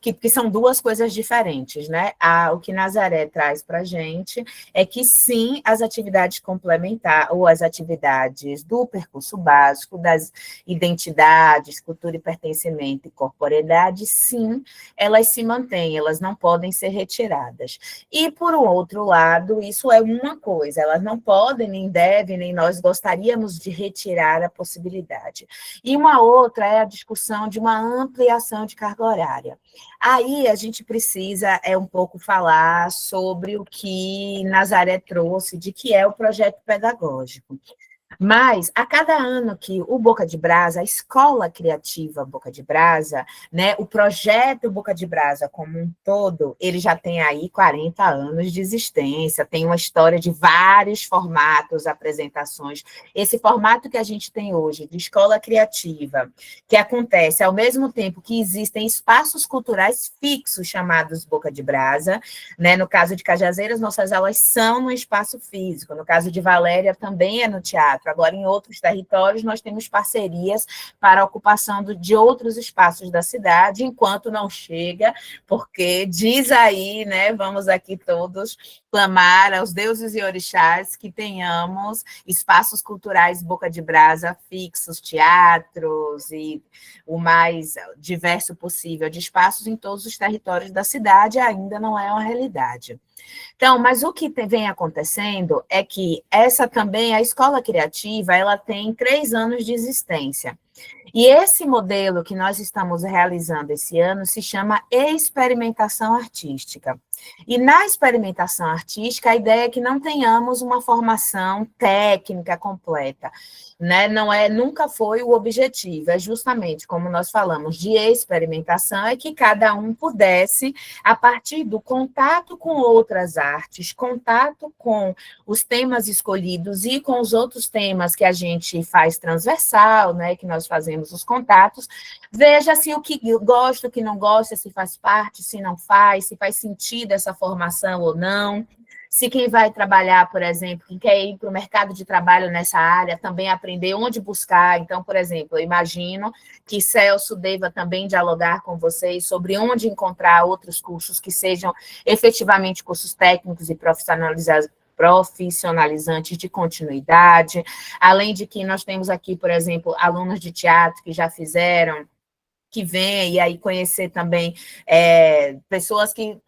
que são duas coisas diferentes, né? O que Nazaré traz para a gente é que, sim, as atividades complementares, ou as atividades do percurso básico, das identidades, cultura e pertencimento e corporeidade, sim, elas se mantêm, elas não podem ser retiradas. E, por um outro lado, isso é uma coisa, elas não podem, nem devem, nem nós gostaríamos de retirar a possibilidade. E uma outra é a discussão de uma ampliação de carga horária. Aí a gente precisa um pouco falar sobre o que Nazaré trouxe, de que é o projeto pedagógico. Mas, a cada ano que o Boca de Brasa, a escola criativa Boca de Brasa, né, o projeto Boca de Brasa como um todo, ele já tem aí 40 anos de existência, tem uma história de vários formatos, apresentações. Esse formato que a gente tem hoje, de escola criativa, que acontece ao mesmo tempo que existem espaços culturais fixos chamados Boca de Brasa, né, no caso de Cajazeiras, nossas aulas são no espaço físico, no caso de Valéria também é no teatro. Agora, em outros territórios, nós temos parcerias para a ocupação de outros espaços da cidade, enquanto não chega, porque diz aí, né, vamos aqui todos clamar aos deuses e orixás que tenhamos espaços culturais Boca de Brasa fixos, teatros e o mais diverso possível de espaços em todos os territórios da cidade, ainda não é uma realidade. Então, mas o que vem acontecendo é que essa também, a escola criativa, ela tem 3 anos de existência. E esse modelo que nós estamos realizando esse ano se chama experimentação artística. E na experimentação artística, a ideia é que não tenhamos uma formação técnica completa, né? Nunca foi o objetivo, é justamente, como nós falamos, de experimentação, é que cada um pudesse, a partir do contato com outras artes, contato com os temas escolhidos e com os outros temas que a gente faz transversal, né, que nós fazemos os contatos, veja se o que gosta, o que não gosta, se faz parte, se não faz, se faz sentido essa formação ou não, se quem vai trabalhar, por exemplo, quem quer ir para o mercado de trabalho nessa área, também aprender onde buscar. Então, por exemplo, eu imagino que Celso deva também dialogar com vocês sobre onde encontrar outros cursos que sejam efetivamente cursos técnicos e profissionalizantes de continuidade, além de que nós temos aqui, por exemplo, alunos de teatro que já fizeram, que vêm, e aí conhecer também pessoas que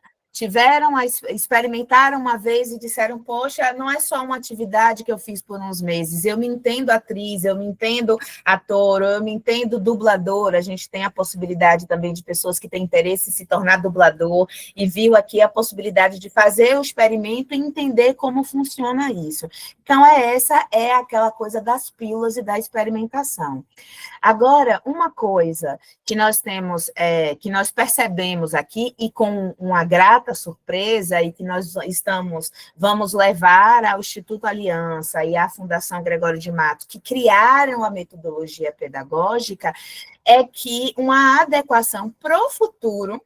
experimentaram uma vez e disseram, poxa, não é só uma atividade que eu fiz por uns meses, eu me entendo atriz, eu me entendo ator, eu me entendo dublador, a gente tem a possibilidade também de pessoas que têm interesse em se tornar dublador, e viu aqui a possibilidade de fazer o experimento e entender como funciona isso. Então, essa é aquela coisa das pílulas e da experimentação. Agora, uma coisa que nós temos, que nós percebemos aqui, e com uma grata surpresa, e que nós vamos levar ao Instituto Aliança e à Fundação Gregório de Matos, que criaram a metodologia pedagógica, é que uma adequação para o futuro,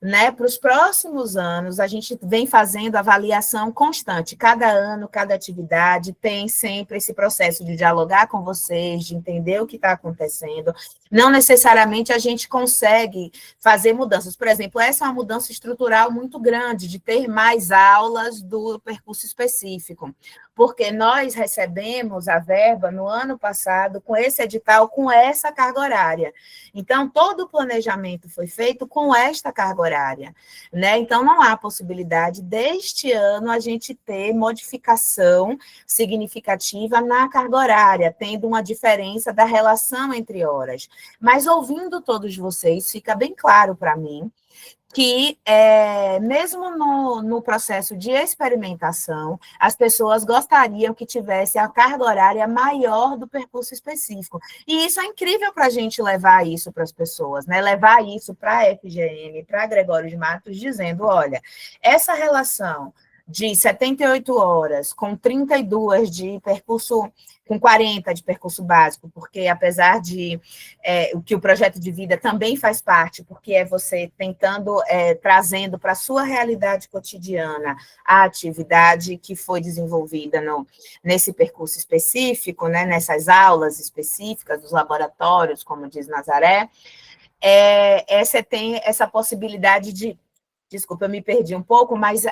né, para os próximos anos, a gente vem fazendo avaliação constante. Cada ano, cada atividade tem sempre esse processo de dialogar com vocês, de entender o que está acontecendo. Não necessariamente a gente consegue fazer mudanças. Por exemplo, essa é uma mudança estrutural muito grande, de ter mais aulas do percurso específico, porque nós recebemos a verba no ano passado com esse edital, com essa carga horária. Então, todo o planejamento foi feito com esta carga horária, né? Então, não há possibilidade deste ano a gente ter modificação significativa na carga horária, tendo uma diferença da relação entre horas. Mas, ouvindo todos vocês, fica bem claro para mim que, mesmo no processo de experimentação, as pessoas gostariam que tivesse a carga horária maior do percurso específico. E isso é incrível para a gente levar isso para as pessoas, né? Levar isso para a FGM, para Gregório de Matos, dizendo, olha, essa relação de 78 horas, com 32 de percurso, com 40 de percurso básico, porque apesar de o que o projeto de vida também faz parte, porque é você tentando, trazendo para a sua realidade cotidiana a atividade que foi desenvolvida nesse percurso específico, né, nessas aulas específicas dos laboratórios, como diz Nazaré, você tem essa possibilidade de, desculpa, eu me perdi um pouco, mas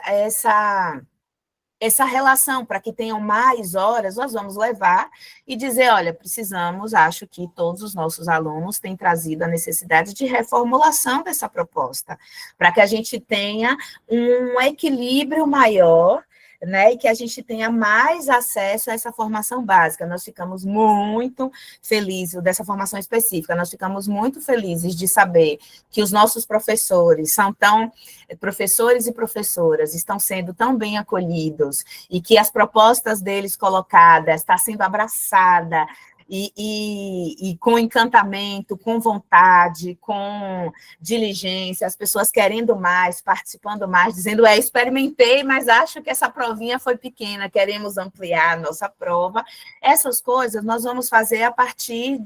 essa relação, para que tenham mais horas, nós vamos levar e dizer, olha, precisamos, acho que todos os nossos alunos têm trazido a necessidade de reformulação dessa proposta, para que a gente tenha um equilíbrio maior, né, e que a gente tenha mais acesso a essa formação básica. Nós ficamos muito felizes, dessa formação específica, nós ficamos muito felizes de saber que os nossos professores professores e professoras estão sendo tão bem acolhidos, e que as propostas deles colocadas estão sendo abraçada, e com encantamento, com vontade, com diligência, as pessoas querendo mais, participando mais, dizendo, experimentei, mas acho que essa provinha foi pequena, queremos ampliar a nossa prova. Essas coisas nós vamos fazer a partir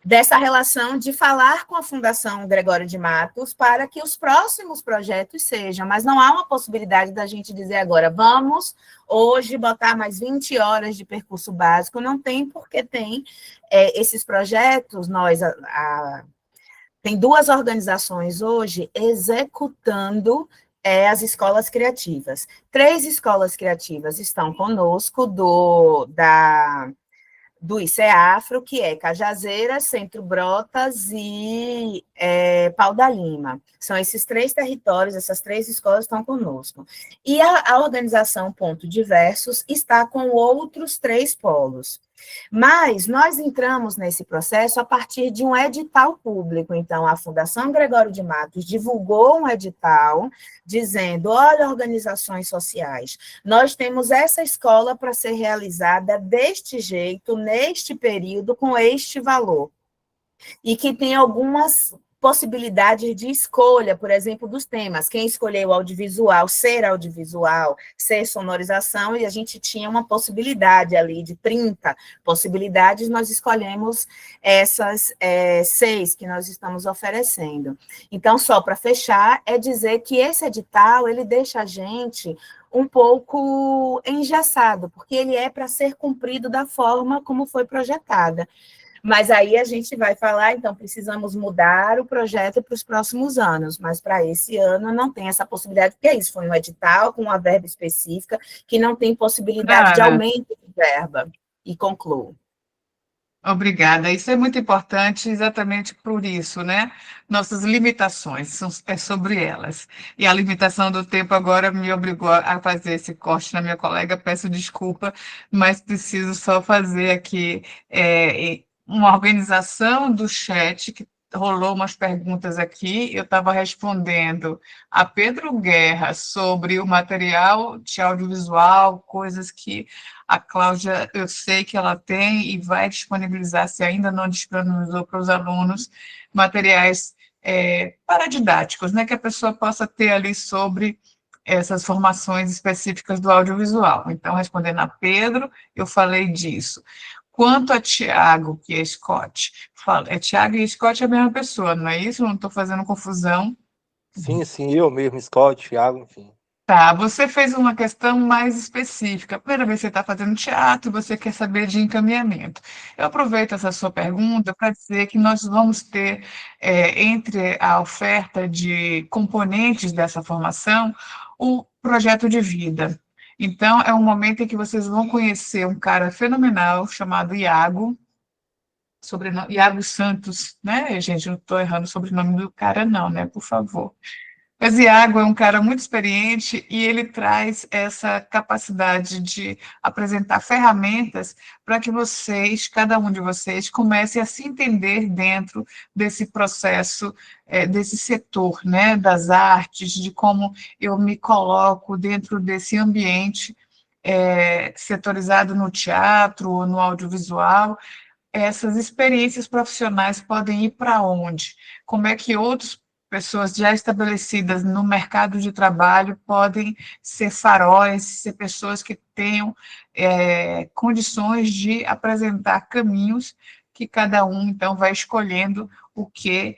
dessa relação de falar com a Fundação Gregório de Matos para que os próximos projetos sejam, mas não há uma possibilidade da gente dizer agora, vamos hoje botar mais 20 horas de percurso básico, não tem, porque tem esses projetos, tem 2 organizações hoje executando as escolas criativas. 3 escolas criativas estão conosco do ICEAFRO, que é Cajazeiras, Centro Brotas e Pau da Lima. São esses 3 territórios, essas 3 escolas estão conosco. E a organização Ponto Diversos está com outros 3 polos. Mas nós entramos nesse processo a partir de um edital público. Então, a Fundação Gregório de Matos divulgou um edital dizendo, olha, organizações sociais, nós temos essa escola para ser realizada deste jeito, neste período, com este valor. E que tem algumas possibilidades de escolha, por exemplo, dos temas. Quem escolheu audiovisual, ser sonorização, e a gente tinha uma possibilidade ali de 30 possibilidades, nós escolhemos essas 6 que nós estamos oferecendo. Então, só para fechar, é dizer que esse edital, ele deixa a gente um pouco engessado, porque ele é para ser cumprido da forma como foi projetada. Mas aí a gente vai falar, então, precisamos mudar o projeto para os próximos anos, mas para esse ano não tem essa possibilidade, porque isso foi um edital com uma verba específica, que não tem possibilidade de aumento de verba. E concluo. Obrigada. Isso é muito importante exatamente por isso, né? Nossas limitações, é sobre elas. E a limitação do tempo agora me obrigou a fazer esse corte na minha colega, peço desculpa, mas preciso só fazer aqui uma organização do chat, que rolou umas perguntas aqui, eu estava respondendo a Pedro Guerra sobre o material de audiovisual, coisas que a Cláudia, eu sei que ela tem e vai disponibilizar, se ainda não disponibilizou para os alunos, materiais paradidáticos, né, que a pessoa possa ter ali sobre essas formações específicas do audiovisual. Então, respondendo a Pedro, eu falei disso. Quanto a Tiago, que é Scott, Tiago e Scott é a mesma pessoa, não é isso? Não estou fazendo confusão. Sim, eu mesmo, Scott, Tiago, enfim. Tá, você fez uma questão mais específica. A primeira vez que você está fazendo teatro, você quer saber de encaminhamento. Eu aproveito essa sua pergunta para dizer que nós vamos ter, entre a oferta de componentes dessa formação, o projeto de vida. Então, é um momento em que vocês vão conhecer um cara fenomenal chamado Iago, Iago Santos, né, gente? Não estou errando o sobrenome do cara, não, né? Por favor. Mas Iago é um cara muito experiente e ele traz essa capacidade de apresentar ferramentas para que vocês, cada um de vocês, comece a se entender dentro desse processo, desse setor, né, das artes, de como eu me coloco dentro desse ambiente setorizado no teatro ou no audiovisual. Essas experiências profissionais podem ir para onde? Como é que outros pessoas já estabelecidas no mercado de trabalho podem ser faróis, ser pessoas que tenham condições de apresentar caminhos que cada um, então, vai escolhendo o que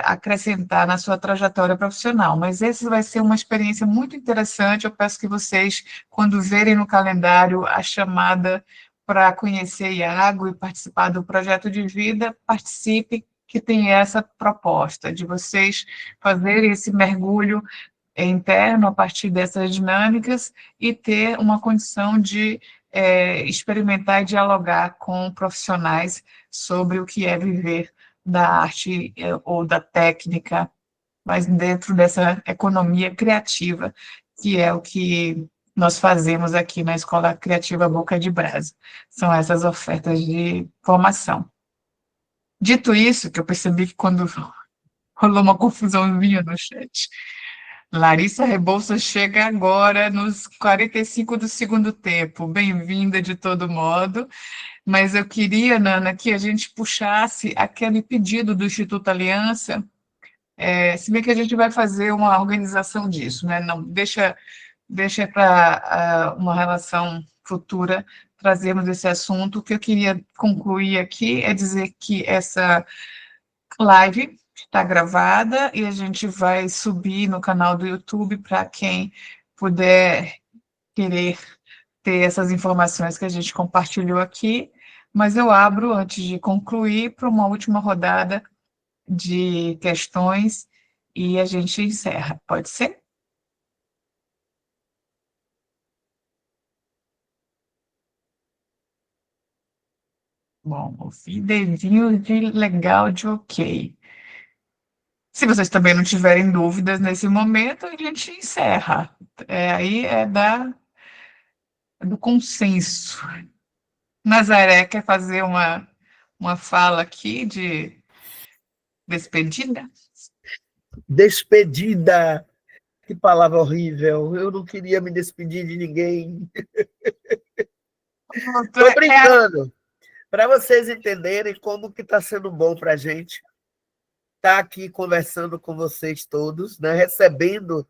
acrescentar na sua trajetória profissional. Mas essa vai ser uma experiência muito interessante. Eu peço que vocês, quando verem no calendário a chamada para conhecer Iago e participar do projeto de vida, participem, que tem essa proposta de vocês fazerem esse mergulho interno a partir dessas dinâmicas e ter uma condição de experimentar e dialogar com profissionais sobre o que é viver da arte ou da técnica, mas dentro dessa economia criativa, que é o que nós fazemos aqui na Escola Criativa Boca de Brasa. São essas ofertas de formação. Dito isso, que eu percebi que quando rolou uma confusãozinha no chat, Larissa Rebouças chega agora nos 45 do segundo tempo. Bem-vinda de todo modo. Mas eu queria, Nana, que a gente puxasse aquele pedido do Instituto Aliança, se bem que a gente vai fazer uma organização disso, né? Não, deixa para uma relação futura trazermos esse assunto. O que eu queria concluir aqui é dizer que essa live está gravada e a gente vai subir no canal do YouTube para quem puder querer ter essas informações que a gente compartilhou aqui, mas eu abro, antes de concluir, para uma última rodada de questões e a gente encerra. Pode ser? Bom, ouvi dedinho de legal, de ok. Se vocês também não tiverem dúvidas nesse momento, a gente encerra. Aí é do consenso. Nazaré quer fazer uma fala aqui de despedida? Despedida! Que palavra horrível! Eu não queria me despedir de ninguém. Estou brincando. Para vocês entenderem como que está sendo bom para a gente estar aqui conversando com vocês todos, né? Recebendo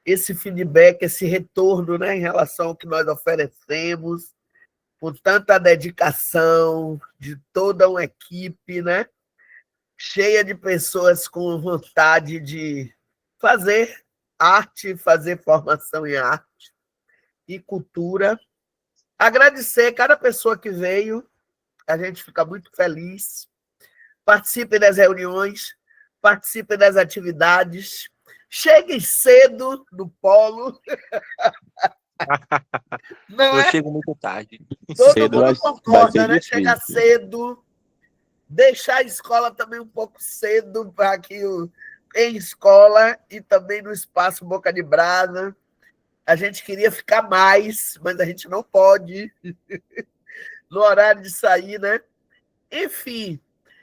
esse feedback, esse retorno, né? Em relação ao que nós oferecemos, com tanta dedicação de toda uma equipe, né? Cheia de pessoas com vontade de fazer arte, fazer formação em arte e cultura. Agradecer cada pessoa que veio, a gente fica muito feliz. Participem das reuniões, participem das atividades, cheguem cedo no polo. Não eu chego muito tarde. Todo Cedo mundo concorda, né? Chegar cedo, deixar a escola também um pouco cedo, para que em escola e também no espaço Boca de Brasa. A gente queria ficar mais, mas a gente não pode. No horário de sair, né? Enfim,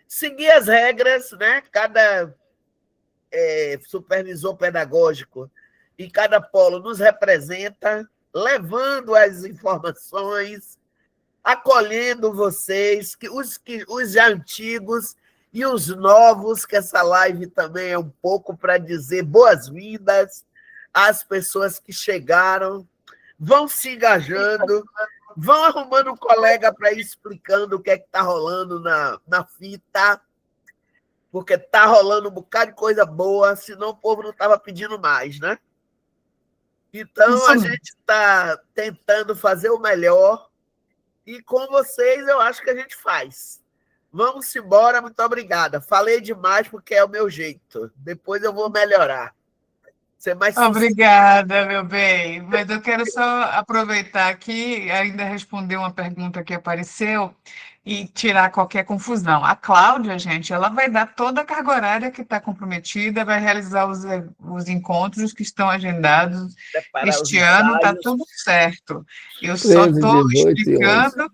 seguir as regras, né? Cada supervisor pedagógico em cada polo nos representa, levando as informações, acolhendo vocês, os já antigos e os novos, que essa live também é um pouco para dizer boas-vindas às pessoas que chegaram, vão se engajando, vão arrumando um colega para ir explicando o que é que está rolando na fita, porque está rolando um bocado de coisa boa, senão o povo não estava pedindo mais, né? Então, a gente está tentando fazer o melhor e com vocês eu acho que a gente faz. Vamos embora, muito obrigada. Falei demais porque é o meu jeito. Depois eu vou melhorar. Obrigada, meu bem. Mas eu quero só aproveitar aqui, ainda responder uma pergunta que apareceu e tirar qualquer confusão. A Cláudia, gente, ela vai dar toda a carga horária que está comprometida, vai realizar os encontros que estão agendados este ano, está tudo certo. Eu só estou explicando.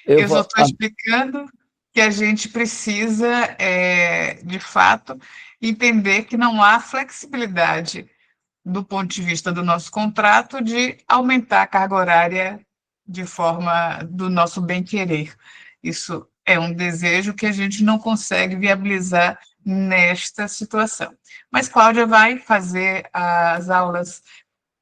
Eu só estou explicando que a gente precisa, de fato, entender que não há flexibilidade do ponto de vista do nosso contrato de aumentar a carga horária de forma do nosso bem-querer. Isso é um desejo que a gente não consegue viabilizar nesta situação. Mas Cláudia vai fazer as aulas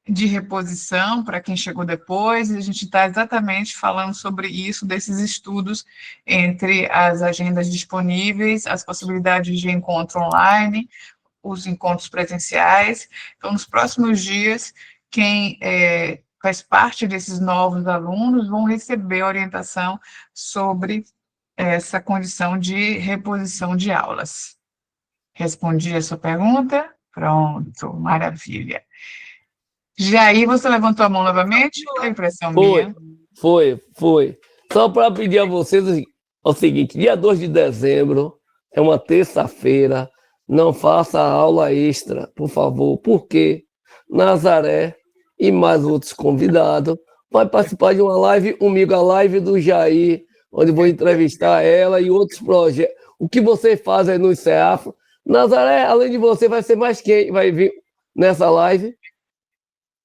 de reposição para quem chegou depois, e a gente está exatamente falando sobre isso, desses estudos entre as agendas disponíveis, as possibilidades de encontro online, os encontros presenciais. Então, nos próximos dias, quem faz parte desses novos alunos vão receber orientação sobre essa condição de reposição de aulas. Respondi a sua pergunta? Pronto, maravilha. Jair, você levantou a mão novamente? Ou é impressão minha? Foi. Só para pedir a vocês o seguinte, dia 2 de dezembro, é uma terça-feira, não faça aula extra, por favor, porque Nazaré e mais outros convidados vai participar de uma live comigo, a live do Jair, onde vou entrevistar ela e outros projetos. O que você faz aí no CEAF. Nazaré, além de você, vai ser mais quem vai vir nessa live?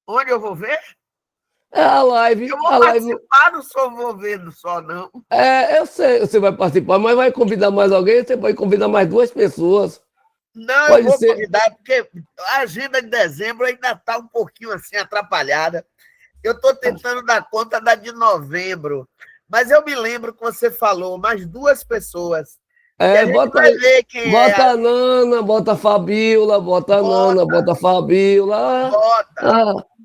Onde eu vou ver? É a live. Eu vou participar, não só vou ver só, não. Eu sei, você vai participar, mas vai convidar mais alguém? Você pode convidar mais 2 pessoas. Não, eu vou convidar, porque a agenda de dezembro ainda está um pouquinho assim atrapalhada. Eu estou tentando dar conta da de novembro, mas eu me lembro que você falou mais 2 pessoas. Bota a Nana, bota a Fabiola, bota a Nana, bota a Fabiola.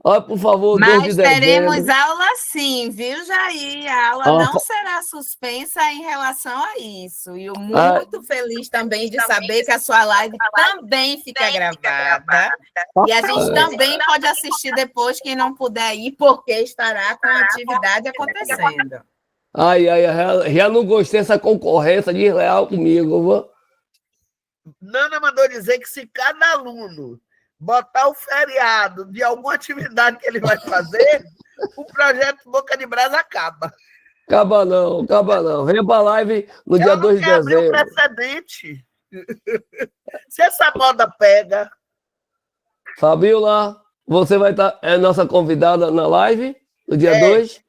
Olha, por favor, 2 de dezembro. Mas teremos aula sim, viu, Jair? A aula não será suspensa em relação a isso. E eu muito feliz também de saber que a sua live também fica gravada. E a gente também pode assistir depois, quem não puder ir, porque estará com a atividade acontecendo. Já não gostei dessa concorrência desleal comigo. Nana mandou dizer que se cada aluno botar o feriado de alguma atividade que ele vai fazer, o projeto Boca de Brasa acaba. Acaba não. Venha para a live no dia 2 de dezembro. Abrir um precedente. Se essa moda pega. Fabiola, você vai estar nossa convidada na live no dia 2?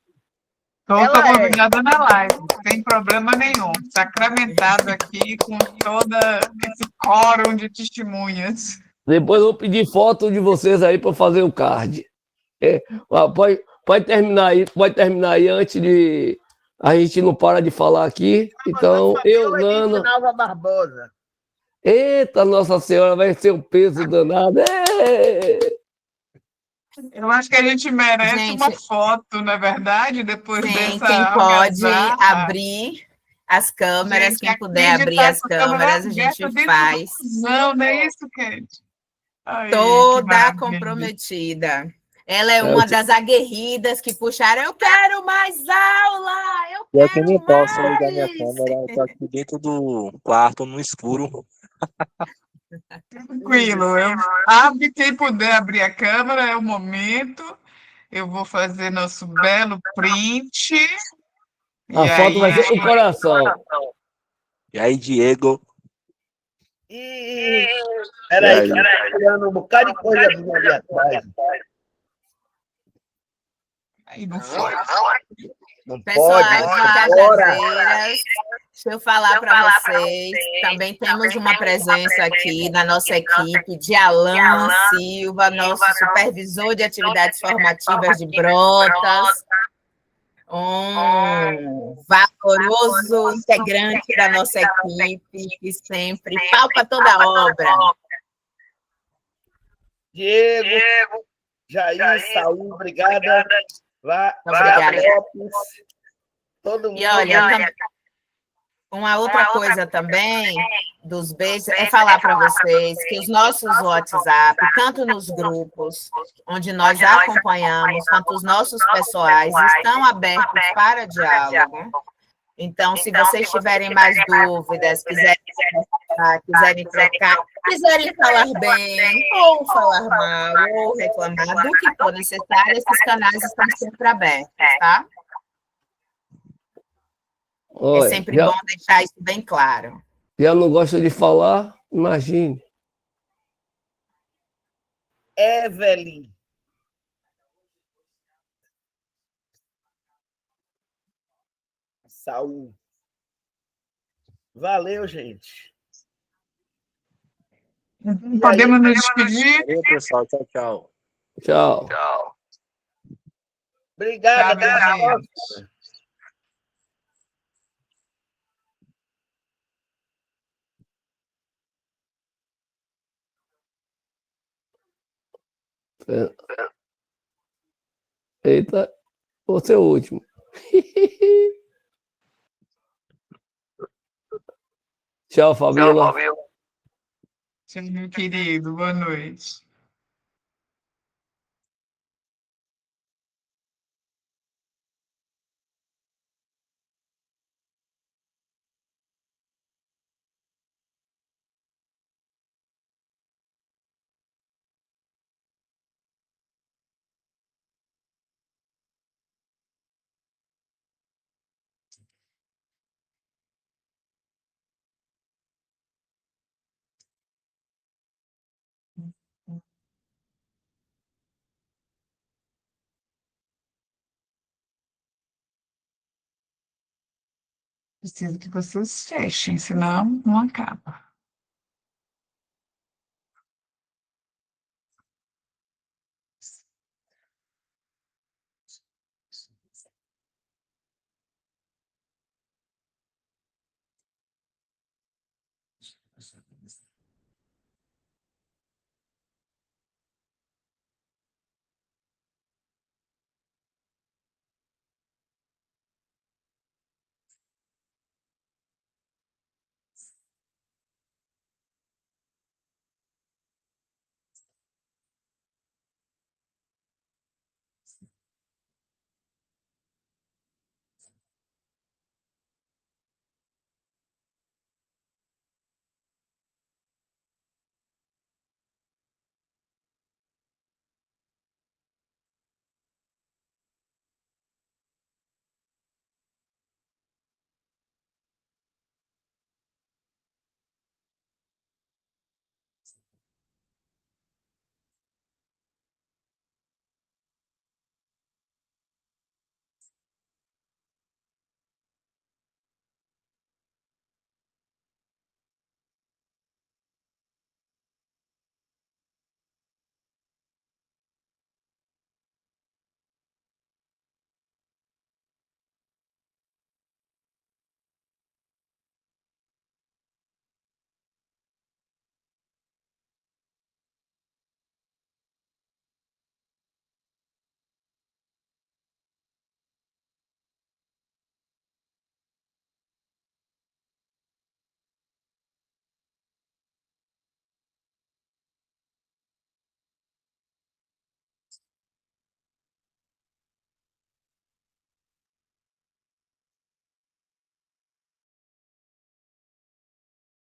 Estou convidada na live, não tem problema nenhum. Sacramentado aqui com todo esse quórum de testemunhas. Depois eu vou pedir foto de vocês aí para fazer o card. Pode terminar aí antes de... A gente não para de falar aqui. Então, Nana... Nova Barbosa. Eita, Nossa Senhora, vai ser um peso danado. Eu acho que a gente merece uma foto, na verdade, depois dessa quem pode algazarra. abrir as câmeras, quem puder abrir as câmeras, a gente faz. Não é isso, Kate? Toda comprometida. Ela é uma das aguerridas que puxaram. Eu quero mais aula! Eu que nem posso ligar minha câmera, eu tô aqui dentro do quarto, no escuro. Tranquilo, abre quem puder abrir a câmera, é o momento. Eu vou fazer nosso belo print. A foto vai ser o coração. E aí, Diego? Peraí, que eu tô olhando um bocado de coisa ali atrás. Aí não foi. Pessoal, Cajazeiras, deixa eu falar para vocês, também temos uma presença aqui na nossa equipe de Alan Silva, nosso supervisor de atividades formativas de Brotas, um valoroso integrante da nossa equipe, que sempre palpa toda a obra. Diego, Jair, Saúl, obrigada. Obrigada. Todo mundo. E olha, uma outra coisa também dos beijos é falar para vocês que os nossos WhatsApp, tanto nos grupos onde nós acompanhamos, quanto os nossos pessoais, estão abertos para diálogo. Então, se vocês tiverem mais dúvidas, quiserem trocar, quiserem falar bem, ou falar mal, ou reclamar do que for necessário, esses canais estão sempre abertos, tá? Olha, é sempre bom deixar isso bem claro. Já não gosta de falar? Imagine. Evelyn. Saúl. Valeu, gente. Podemos nos despedir? Valeu, pessoal. Tchau, tchau. Tchau. Obrigada, Tchau, até a gente. próxima. Eita, vou ser o último. Tchau, Fabiola. Tchau, meu querido. Boa noite. Preciso que vocês fechem, senão não acaba.